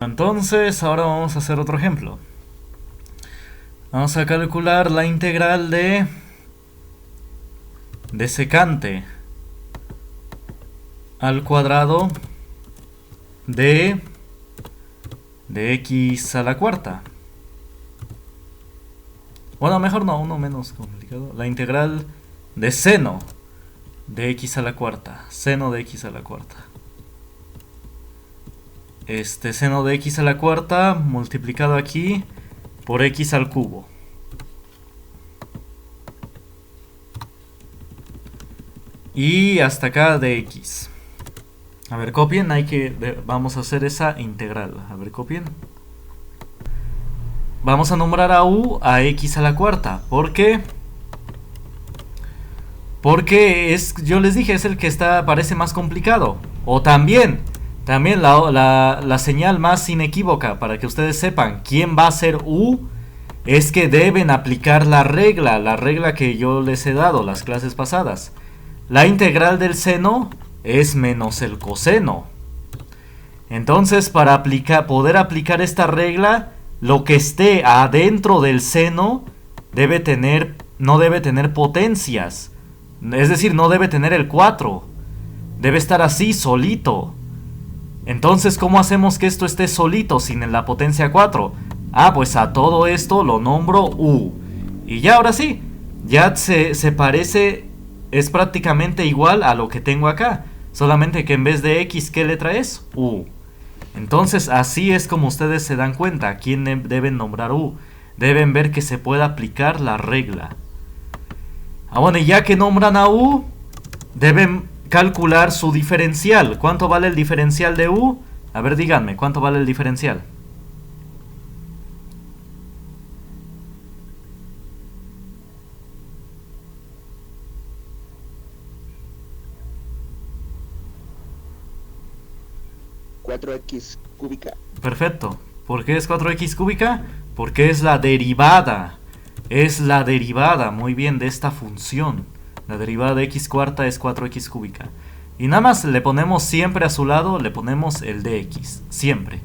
Entonces, ahora vamos a hacer otro ejemplo. Vamos a calcular la integral de secante al cuadrado de x a la cuarta. Bueno, mejor no, uno menos complicado. La integral de seno de x a la cuarta. Seno de x a la cuarta. Seno de x a la cuarta multiplicado aquí por x al cubo. Y hasta acá de x. A ver, copien, vamos a hacer esa integral. A ver, copien. Vamos a nombrar a u a x a la cuarta. ¿Por qué? Porque yo les dije, es el que parece más complicado. O también la señal más inequívoca para que ustedes sepan quién va a ser u es que deben aplicar la regla que yo les he dado las clases pasadas. La integral del seno es menos el coseno. Entonces, para poder aplicar esta regla, lo que esté adentro del seno no debe tener potencias. Es decir, no debe tener el 4. Debe estar así, solito. Entonces, ¿cómo hacemos que esto esté solito sin la potencia 4? Pues a todo esto lo nombro u. Y ya, ahora sí, ya se parece, es prácticamente igual a lo que tengo acá. Solamente que en vez de x, ¿qué letra es? U. Entonces, así es como ustedes se dan cuenta a quién deben nombrar u. Deben ver que se puede aplicar la regla. Bueno, y ya que nombran a u, deben calcular su diferencial. ¿Cuánto vale el diferencial de u? A ver, díganme, ¿cuánto vale el diferencial? ¿4x cúbica? Perfecto. ¿Por qué es 4x cúbica? Porque es la derivada. Es la derivada, muy bien, de esta función. La derivada de x cuarta es 4x cúbica. Y nada más le ponemos siempre a su lado, le ponemos el de x. Siempre.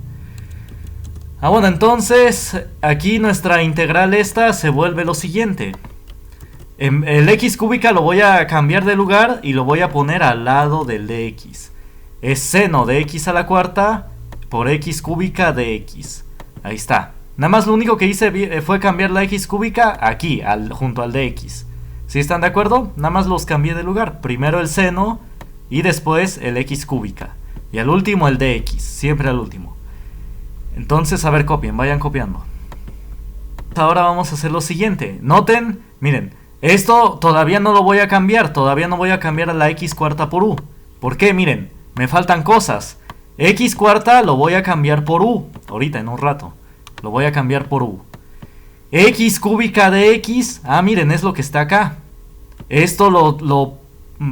Bueno, entonces aquí nuestra integral esta se vuelve lo siguiente. El x cúbica lo voy a cambiar de lugar y lo voy a poner al lado del de x. Es seno de x a la cuarta por x cúbica de x. Ahí está. Nada más lo único que hice fue cambiar la x cúbica aquí, junto al de x. ¿Sí están de acuerdo? Nada más los cambié de lugar. Primero el seno y después el x cúbica. Y al último el de x. Siempre al último. Entonces, a ver, copien, vayan copiando. Ahora vamos a hacer lo siguiente. Noten, miren, esto todavía no lo voy a cambiar. Todavía no voy a cambiar a la x cuarta por u. ¿Por qué? Miren, me faltan cosas. X cuarta lo voy a cambiar por u. Ahorita, en un rato. Lo voy a cambiar por u. X cúbica de x. Miren, es lo que está acá. Esto lo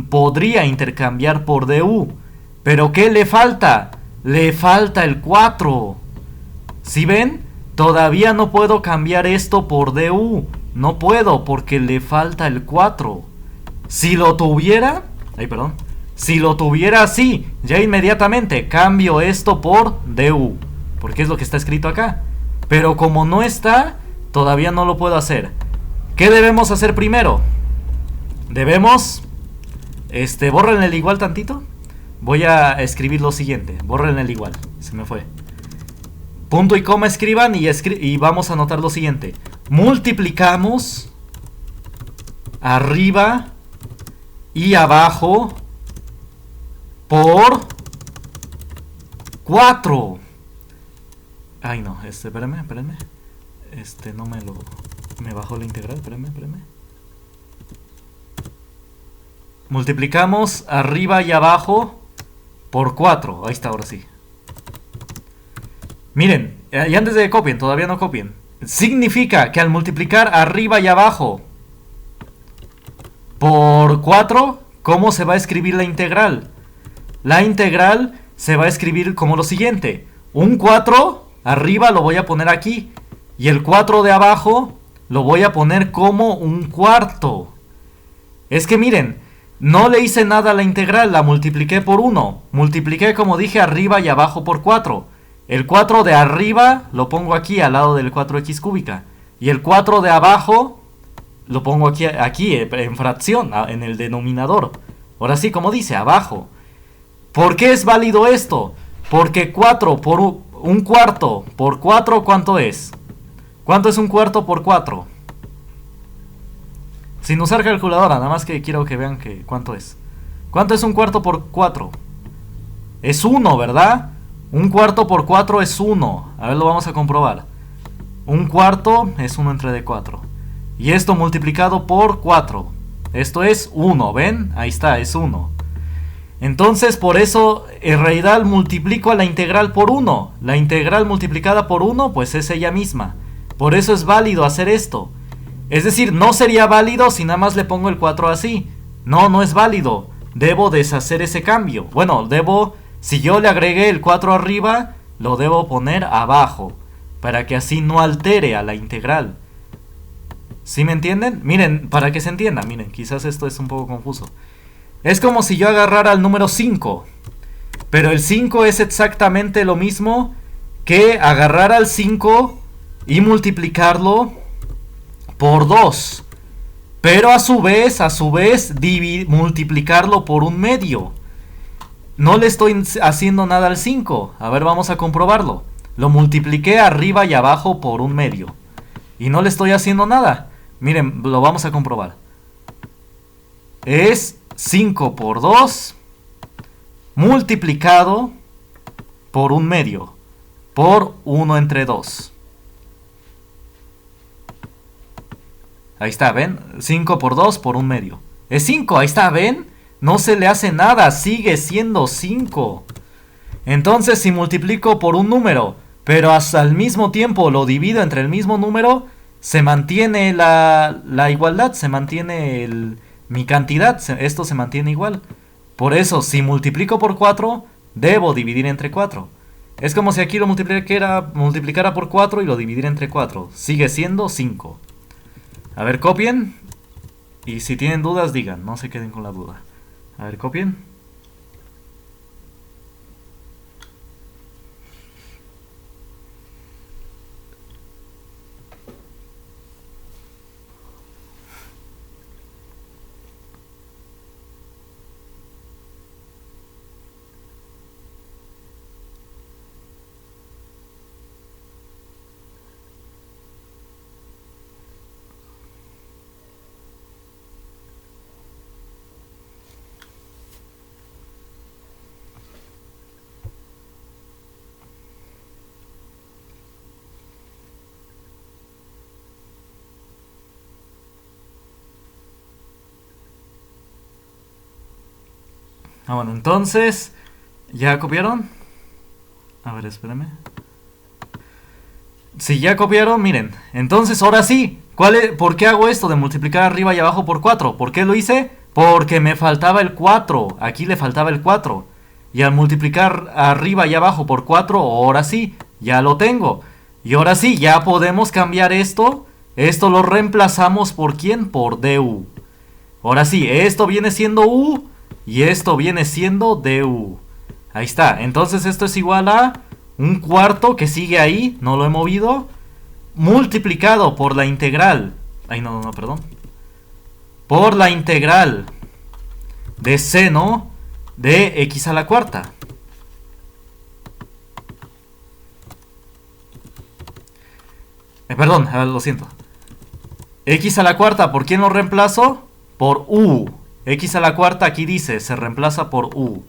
podría intercambiar por du. Pero ¿qué le falta? Le falta el 4. ¿Sí ven? Todavía no puedo cambiar esto por du. No puedo porque le falta el 4. Si lo tuviera... Si lo tuviera así, ya inmediatamente cambio esto por du. Porque es lo que está escrito acá. Pero como no está, todavía no lo puedo hacer. ¿Qué debemos hacer primero? Debemos... borren el igual tantito. Voy a escribir lo siguiente. Borren el igual. Se me fue. Punto y coma escriban y vamos a anotar lo siguiente. Multiplicamos arriba y abajo por 4. Ay, no, espérenme. No me bajó la integral, espérenme. Multiplicamos arriba y abajo por 4. Ahí está, ahora sí. Miren, y antes de que copien, todavía no copien. Significa que al multiplicar arriba y abajo por 4, ¿cómo se va a escribir la integral? La integral se va a escribir como lo siguiente. Un 4 arriba lo voy a poner aquí. Y el 4 de abajo lo voy a poner como un cuarto. Es que miren, no le hice nada a la integral, la multipliqué por 1. Multipliqué, como dije, arriba y abajo por 4. El 4 de arriba lo pongo aquí al lado del 4x cúbica. Y el 4 de abajo lo pongo aquí en fracción, en el denominador. Ahora sí, como dice, abajo. ¿Por qué es válido esto? Porque 4 por un cuarto por 4, ¿cuánto es? ¿Cuánto es un cuarto por 4? Sin usar calculadora, nada más que quiero que vean que cuánto es. ¿Cuánto es un cuarto por 4? Es 1, ¿verdad? Un cuarto por 4 es 1. A ver, lo vamos a comprobar. Un cuarto es 1 entre de 4. Y esto multiplicado por 4. Esto es 1, ¿ven? Ahí está, es 1. Entonces, por eso, en realidad multiplico a la integral por 1. La integral multiplicada por 1, pues es ella misma. Por eso es válido hacer esto. Es decir, no sería válido si nada más le pongo el 4 así. No, no es válido. Debo deshacer ese cambio. Bueno, si yo le agregué el 4 arriba, lo debo poner abajo. Para que así no altere a la integral. ¿Sí me entienden? Miren, para que se entienda, miren, quizás esto es un poco confuso. Es como si yo agarrara el número 5. Pero el 5 es exactamente lo mismo que agarrar al 5 y multiplicarlo por 2. Pero a su vez, multiplicarlo por un medio. No le estoy haciendo nada al 5. A ver, vamos a comprobarlo. Lo multipliqué arriba y abajo por un medio. Y no le estoy haciendo nada. Miren, lo vamos a comprobar. Es 5 por 2 multiplicado por un medio. Por 1 entre 2. Ahí está, ¿ven? 5 por 2 por un medio. Es 5, ahí está, ¿ven? No se le hace nada, sigue siendo 5. Entonces, si multiplico por un número, pero hasta al mismo tiempo lo divido entre el mismo número, se mantiene la igualdad, se mantiene mi cantidad, esto se mantiene igual. Por eso, si multiplico por 4, debo dividir entre 4. Es como si aquí lo multiplicara por 4 y lo dividiera entre 4. Sigue siendo 5. A ver, copien. Y si tienen dudas, digan, no se queden con la duda. A ver, copien. Bueno, entonces, ¿ya copiaron? A ver, espérenme. Si ya copiaron, miren. Entonces, ahora sí. ¿Por qué hago esto de multiplicar arriba y abajo por 4? ¿Por qué lo hice? Porque me faltaba el 4. Aquí le faltaba el 4. Y al multiplicar arriba y abajo por 4, ahora sí, ya lo tengo. Y ahora sí, ya podemos cambiar esto. Esto lo reemplazamos por ¿quién? Por du. Ahora sí, esto viene siendo u. Y esto viene siendo du. Ahí está. Entonces esto es igual a un cuarto que sigue ahí. No lo he movido. Multiplicado por la integral. Ay, no, perdón. Por la integral de seno de x a la cuarta. Perdón, lo siento. X a la cuarta, ¿por quién lo reemplazo? Por u. X a la cuarta aquí dice, se reemplaza por u.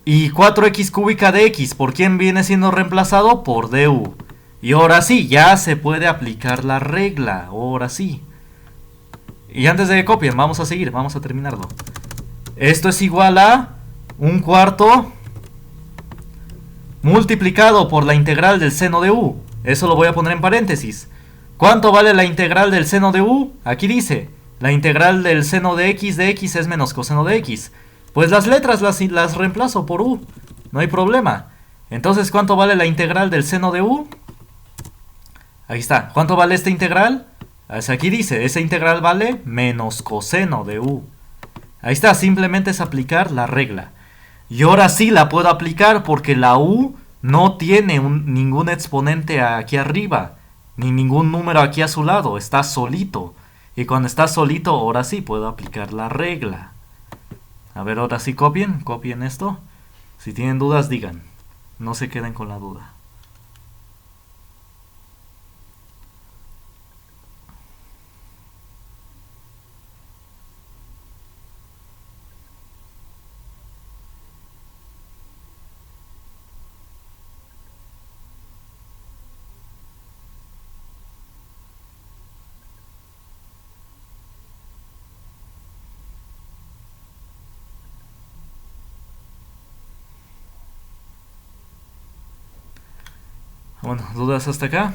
Y 4x cúbica de x, ¿por quién viene siendo reemplazado? Por du. Y ahora sí, ya se puede aplicar la regla. Ahora sí. Y antes de que copien, vamos a seguir, vamos a terminarlo. Esto es igual a un cuarto multiplicado por la integral del seno de u. Eso lo voy a poner en paréntesis. ¿Cuánto vale la integral del seno de u? Aquí dice, la integral del seno de x es menos coseno de x. Pues las letras las reemplazo por u. No hay problema. Entonces, ¿cuánto vale la integral del seno de u? Ahí está. ¿Cuánto vale esta integral? Aquí dice, esa integral vale menos coseno de u. Ahí está, simplemente es aplicar la regla. Y ahora sí la puedo aplicar porque la U no tiene ningún exponente aquí arriba, ni ningún número aquí a su lado, está solito. Y cuando está solito, ahora sí puedo aplicar la regla. A ver, ahora sí copien esto. Si tienen dudas, digan. No se queden con la duda. Bueno, ¿dudas hasta acá?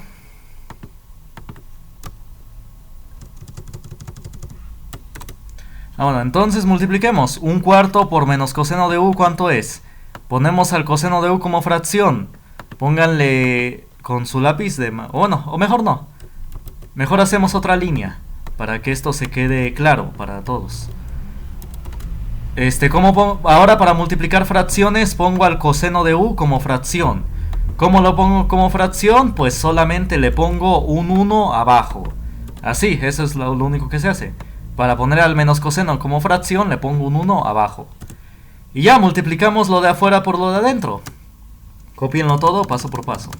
Bueno, entonces multipliquemos. 1/4 por menos coseno de u, ¿cuánto es? Ponemos al coseno de u como fracción. Pónganle con su lápiz de... Bueno, o mejor no. Mejor hacemos otra línea para que esto se quede claro para todos. Ahora para multiplicar fracciones pongo al coseno de u como fracción. ¿Cómo lo pongo como fracción? Pues solamente le pongo un 1 abajo. Así, eso es lo único que se hace. Para poner al menos coseno como fracción le pongo un 1 abajo. Y ya multiplicamos lo de afuera por lo de adentro. Copienlo todo paso por paso.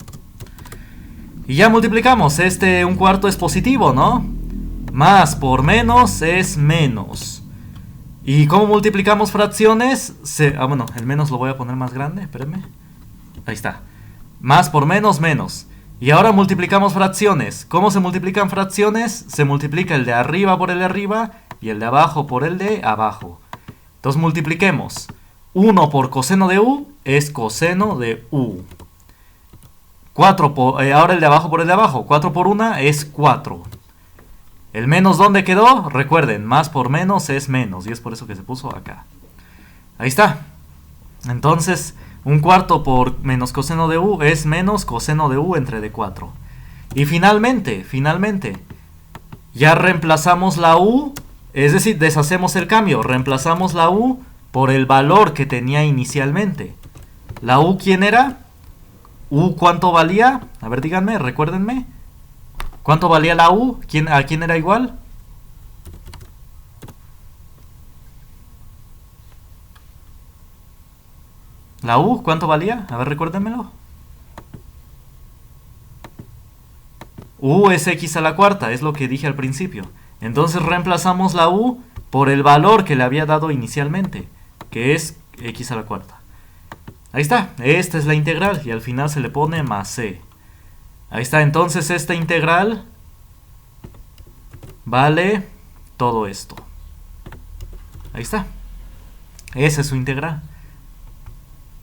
Y ya multiplicamos. 1/4 es positivo, ¿no? Más por menos es menos. ¿Y cómo multiplicamos fracciones? Bueno, el menos lo voy a poner más grande, espérenme. Ahí está. Más por menos, menos. Y ahora multiplicamos fracciones. ¿Cómo se multiplican fracciones? Se multiplica el de arriba por el de arriba y el de abajo por el de abajo. Entonces multipliquemos. 1 por coseno de u es coseno de u. 4 ahora el de abajo por el de abajo. 4 por 1 es 4. ¿El menos dónde quedó? Recuerden, más por menos es menos. Y es por eso que se puso acá. Ahí está. Entonces... 1/4 por menos coseno de u es menos coseno de u entre de 4. Y finalmente, ya reemplazamos la u, es decir, deshacemos el cambio. Reemplazamos la u por el valor que tenía inicialmente. ¿La u quién era? ¿U cuánto valía? A ver, díganme, recuérdenme. ¿Cuánto valía la u? ¿A quién era igual? ¿La u cuánto valía? A ver, recuérdenmelo. U es x a la cuarta, es lo que dije al principio. Entonces reemplazamos la u por el valor que le había dado inicialmente, que es x a la cuarta. Ahí está, esta es la integral y al final se le pone más c. Ahí está, entonces esta integral vale todo esto. Ahí está. Esa es su integral.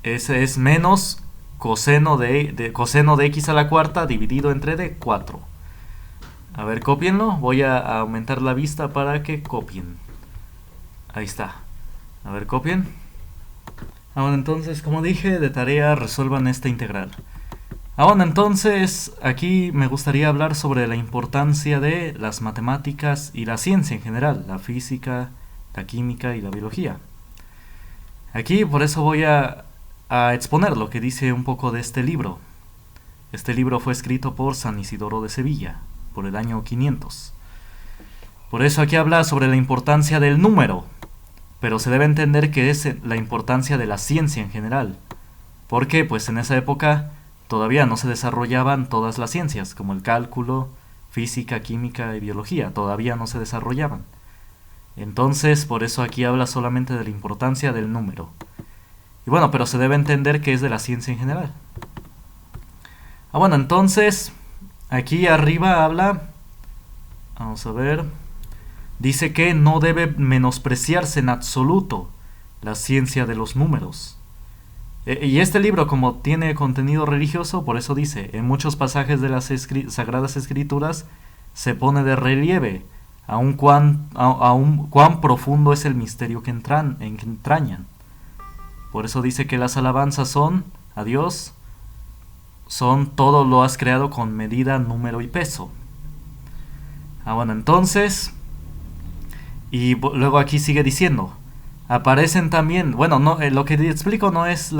Ese es menos coseno de x a la cuarta dividido entre de 4. A ver, cópienlo. Voy a aumentar la vista para que copien. Ahí está. A ver, copien. Bueno, entonces, como dije, de tarea resuelvan esta integral. Bueno, entonces, aquí me gustaría hablar sobre la importancia de las matemáticas y la ciencia en general, la física, la química y la biología. Aquí, por eso voy a exponer lo que dice un poco de este libro. Este libro fue escrito por San Isidoro de Sevilla, por el año 500. Por eso aquí habla sobre la importancia del número, pero se debe entender que es la importancia de la ciencia en general. Porque pues en esa época todavía no se desarrollaban todas las ciencias, como el cálculo, física, química y biología, todavía no se desarrollaban. Entonces, por eso aquí habla solamente de la importancia del número. Y bueno, pero se debe entender que es de la ciencia en general. Bueno, entonces, aquí arriba habla, vamos a ver, dice que no debe menospreciarse en absoluto la ciencia de los números. Y este libro, como tiene contenido religioso, por eso dice, en muchos pasajes de las Sagradas Escrituras se pone de relieve aún cuán profundo es el misterio que entrañan. Por eso dice que las alabanzas son, a Dios, son todo lo has creado con medida, número y peso. Bueno, entonces, y luego aquí sigue diciendo, Aparecen también, bueno, no, lo que explico no es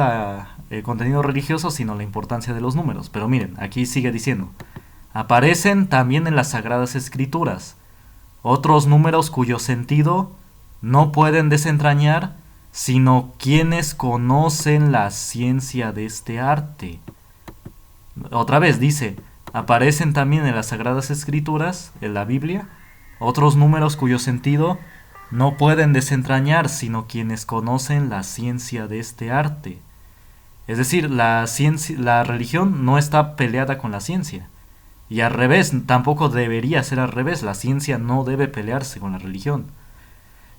el contenido religioso, sino la importancia de los números. Pero miren, aquí sigue diciendo, aparecen también en las Sagradas Escrituras otros números cuyo sentido no pueden desentrañar sino quienes conocen la ciencia de este arte. Otra vez dice, aparecen también en las Sagradas Escrituras, en la Biblia, otros números cuyo sentido no pueden desentrañar sino quienes conocen la ciencia de este arte. Es decir, la religión no está peleada con la ciencia. Y al revés, tampoco debería ser al revés. La ciencia no debe pelearse con la religión.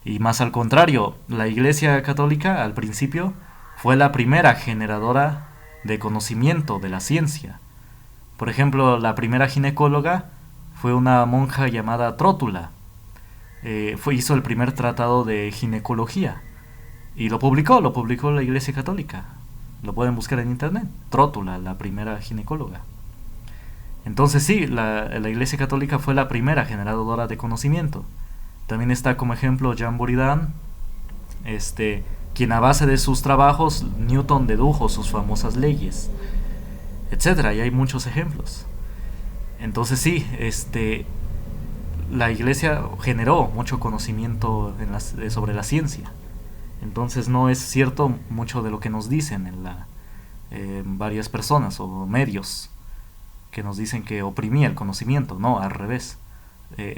Y más al contrario, la Iglesia Católica al principio fue la primera generadora de conocimiento de la ciencia. Por ejemplo, la primera ginecóloga fue una monja llamada Trótula. Hizo el primer tratado de ginecología y lo publicó la Iglesia Católica. Lo pueden buscar en internet. Trótula, la primera ginecóloga. Entonces sí, la Iglesia Católica fue la primera generadora de conocimiento. También está como ejemplo Jean Buridan, quien a base de sus trabajos Newton dedujo sus famosas leyes, etcétera. Y hay muchos ejemplos. Entonces sí, la Iglesia generó mucho conocimiento sobre la ciencia. Entonces no es cierto mucho de lo que nos dicen varias personas o medios que nos dicen que oprimía el conocimiento. No, al revés.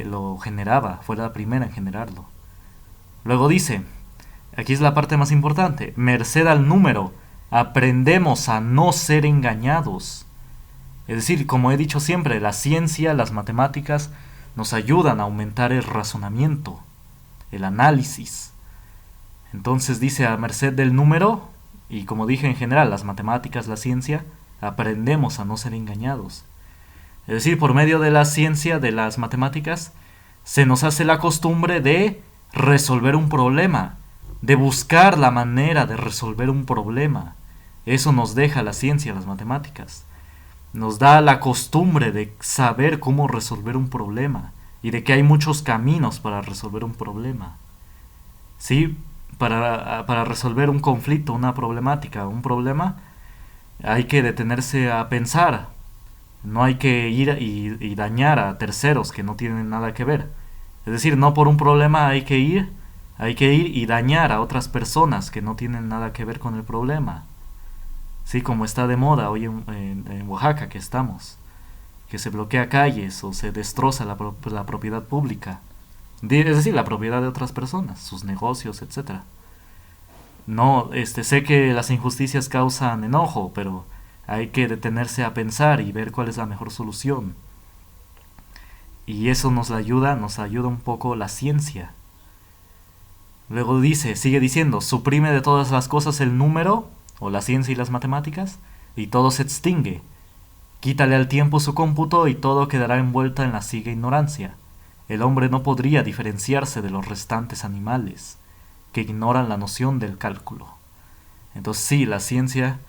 Lo generaba, fue la primera en generarlo. Luego dice, aquí es la parte más importante, merced al número, aprendemos a no ser engañados. Es decir, como he dicho siempre, la ciencia, las matemáticas, nos ayudan a aumentar el razonamiento, el análisis. Entonces dice, a merced del número, y como dije en general, las matemáticas, la ciencia, aprendemos a no ser engañados. Es decir, por medio de la ciencia, de las matemáticas, se nos hace la costumbre de resolver un problema, de buscar la manera de resolver un problema. Eso nos deja la ciencia, las matemáticas. Nos da la costumbre de saber cómo resolver un problema y de que hay muchos caminos para resolver un problema. ¿Sí? Para resolver un conflicto, una problemática, un problema, hay que detenerse a pensar. No hay que ir y dañar a terceros que no tienen nada que ver. Es decir, no por un problema hay que ir y dañar a otras personas que no tienen nada que ver con el problema. Sí, como está de moda hoy en Oaxaca que estamos, que se bloquea calles o se destroza la propiedad pública. Es decir, la propiedad de otras personas, sus negocios, etcétera. No, sé que las injusticias causan enojo, pero hay que detenerse a pensar y ver cuál es la mejor solución. Y eso nos ayuda un poco la ciencia. Luego sigue diciendo, suprime de todas las cosas el número, o la ciencia y las matemáticas, y todo se extingue. Quítale al tiempo su cómputo y todo quedará envuelta en la ciega ignorancia. El hombre no podría diferenciarse de los restantes animales, que ignoran la noción del cálculo. Entonces sí, la ciencia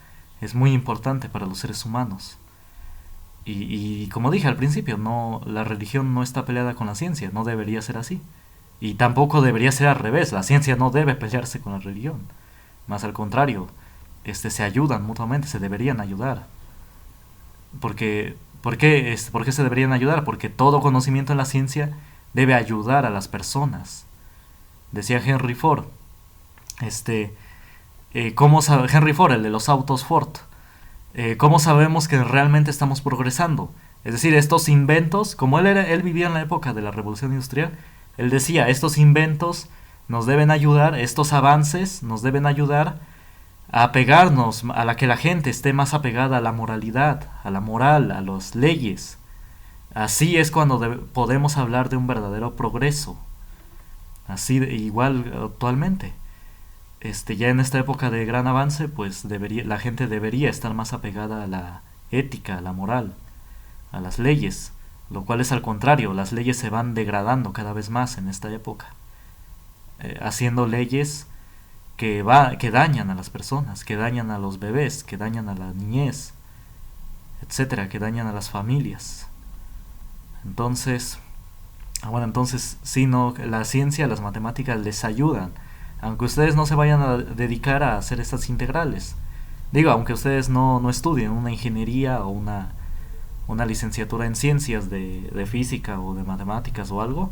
es muy importante para los seres humanos. Y como dije al principio, la religión no está peleada con la ciencia, no debería ser así. Y tampoco debería ser al revés, la ciencia no debe pelearse con la religión. Más al contrario, se ayudan mutuamente, se deberían ayudar. ¿Por qué se deberían ayudar? Porque todo conocimiento en la ciencia debe ayudar a las personas. Decía Henry Ford, Henry Ford, el de los autos Ford, ¿cómo sabemos que realmente estamos progresando? Es decir, estos inventos, como él vivía en la época de la Revolución Industrial, él decía, estos inventos nos deben ayudar, estos avances nos deben ayudar a apegarnos, a que la gente esté más apegada a la moralidad, a la moral, a las leyes. Así es cuando podemos hablar de un verdadero progreso. Así igual actualmente. Ya en esta época de gran avance, pues la gente debería estar más apegada a la ética, a la moral, a las leyes, lo cual es al contrario, las leyes se van degradando cada vez más en esta época, haciendo leyes que dañan a las personas, que dañan a los bebés, que dañan a la niñez, etcétera, que dañan a las familias. Entonces, sí, la ciencia, las matemáticas les ayudan Aunque ustedes no se vayan a dedicar a hacer estas integrales. Digo, aunque ustedes no estudien una ingeniería o una licenciatura en ciencias de física o de matemáticas o algo,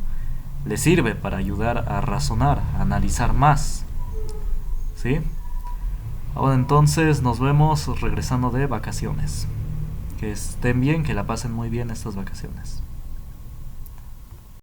les sirve para ayudar a razonar, a analizar más. ¿Sí? Ahora entonces nos vemos regresando de vacaciones. Que estén bien, que la pasen muy bien estas vacaciones.